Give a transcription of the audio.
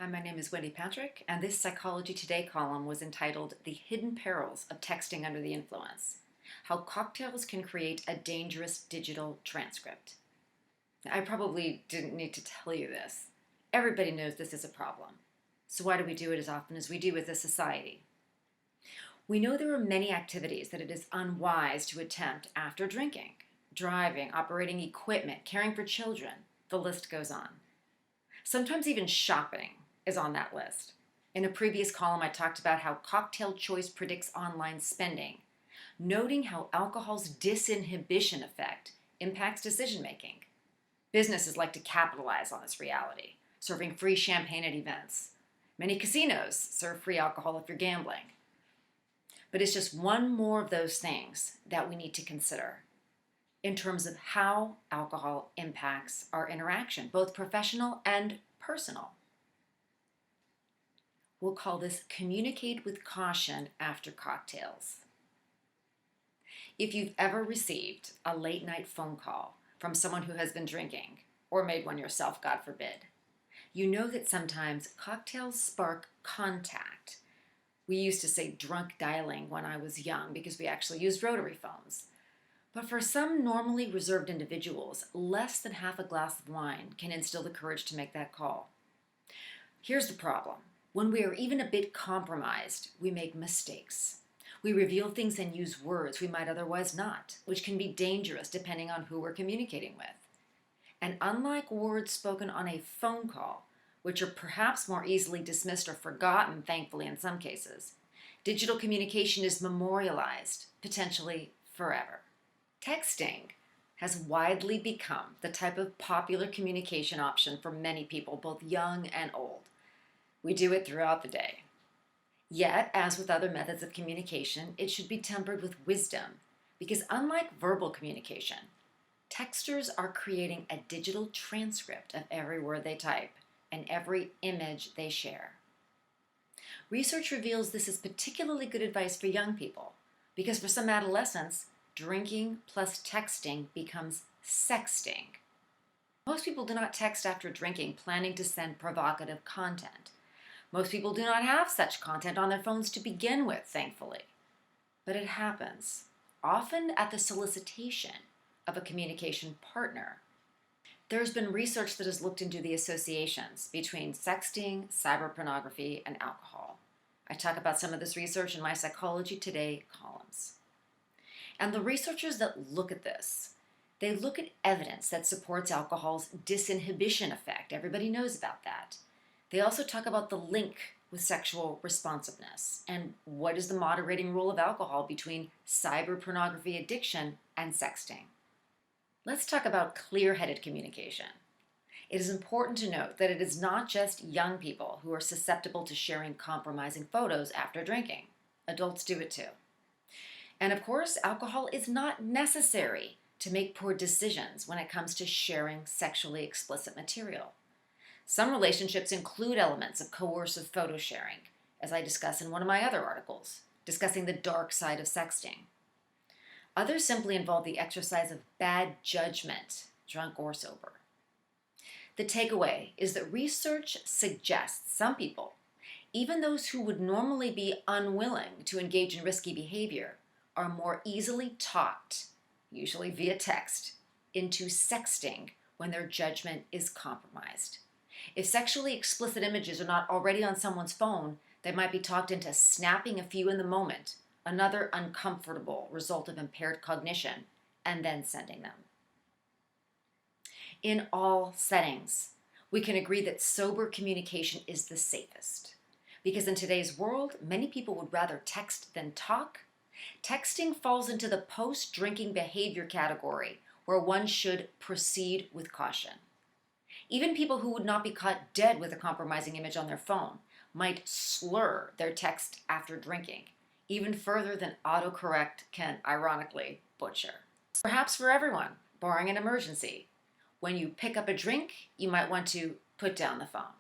Hi, my name is Wendy Patrick, and this Psychology Today column was entitled The Hidden Perils of Texting Under the Influence: How Cocktails Can Create a Dangerous Digital Transcript. Now, I probably didn't need to tell you this. Everybody knows this is a problem. So why do we do it as often as we do as a society? We know there are many activities that it is unwise to attempt after drinking: driving, operating equipment, caring for children. The list goes on. Sometimes even shopping is on that list. In a previous column, I talked about how cocktail choice predicts online spending, noting how alcohol's disinhibition effect impacts decision making. Businesses like to capitalize on this reality, serving free champagne at events. Many casinos serve free alcohol if you're gambling. But it's just one more of those things that we need to consider in terms of how alcohol impacts our interaction, both professional and personal. We'll call this communicate with caution after cocktails. If you've ever received a late night phone call from someone who has been drinking, or made one yourself, God forbid, you know that sometimes cocktails spark contact. We used to say drunk dialing when I was young because we actually used rotary phones. But for some normally reserved individuals, less than half a glass of wine can instill the courage to make that call. Here's the problem. When we are even a bit compromised, we make mistakes. We reveal things and use words we might otherwise not, which can be dangerous depending on who we're communicating with. And unlike words spoken on a phone call, which are perhaps more easily dismissed or forgotten, thankfully in some cases, digital communication is memorialized, potentially forever. Texting has widely become the type of popular communication option for many people, both young and old. We do it throughout the day. Yet, as with other methods of communication, it should be tempered with wisdom, because unlike verbal communication, texters are creating a digital transcript of every word they type and every image they share. Research reveals this is particularly good advice for young people, because for some adolescents, drinking plus texting becomes sexting. Most people do not text after drinking planning to send provocative content. Most people do not have such content on their phones to begin with, thankfully. But it happens, often at the solicitation of a communication partner. There's been research that has looked into the associations between sexting, cyberpornography, and alcohol. I talk about some of this research in my Psychology Today columns. And the researchers that look at this, they look at evidence that supports alcohol's disinhibition effect. Everybody knows about that. They also talk about the link with sexual responsiveness and what is the moderating role of alcohol between cyberpornography addiction and sexting. Let's talk about clear-headed communication. It is important to note that it is not just young people who are susceptible to sharing compromising photos after drinking. Adults do it too. And of course, alcohol is not necessary to make poor decisions when it comes to sharing sexually explicit material. Some relationships include elements of coercive photo sharing, as I discuss in one of my other articles, discussing the dark side of sexting. Others simply involve the exercise of bad judgment, drunk or sober. The takeaway is that research suggests some people, even those who would normally be unwilling to engage in risky behavior, are more easily talked, usually via text, into sexting when their judgment is compromised. If sexually explicit images are not already on someone's phone, they might be talked into snapping a few in the moment, another uncomfortable result of impaired cognition, and then sending them. In all settings, we can agree that sober communication is the safest, because in today's world, many people would rather text than talk. Texting falls into the post-drinking behavior category, where one should proceed with caution. Even people who would not be caught dead with a compromising image on their phone might slur their text after drinking, even further than autocorrect can ironically butcher. Perhaps for everyone, barring an emergency, when you pick up a drink, you might want to put down the phone.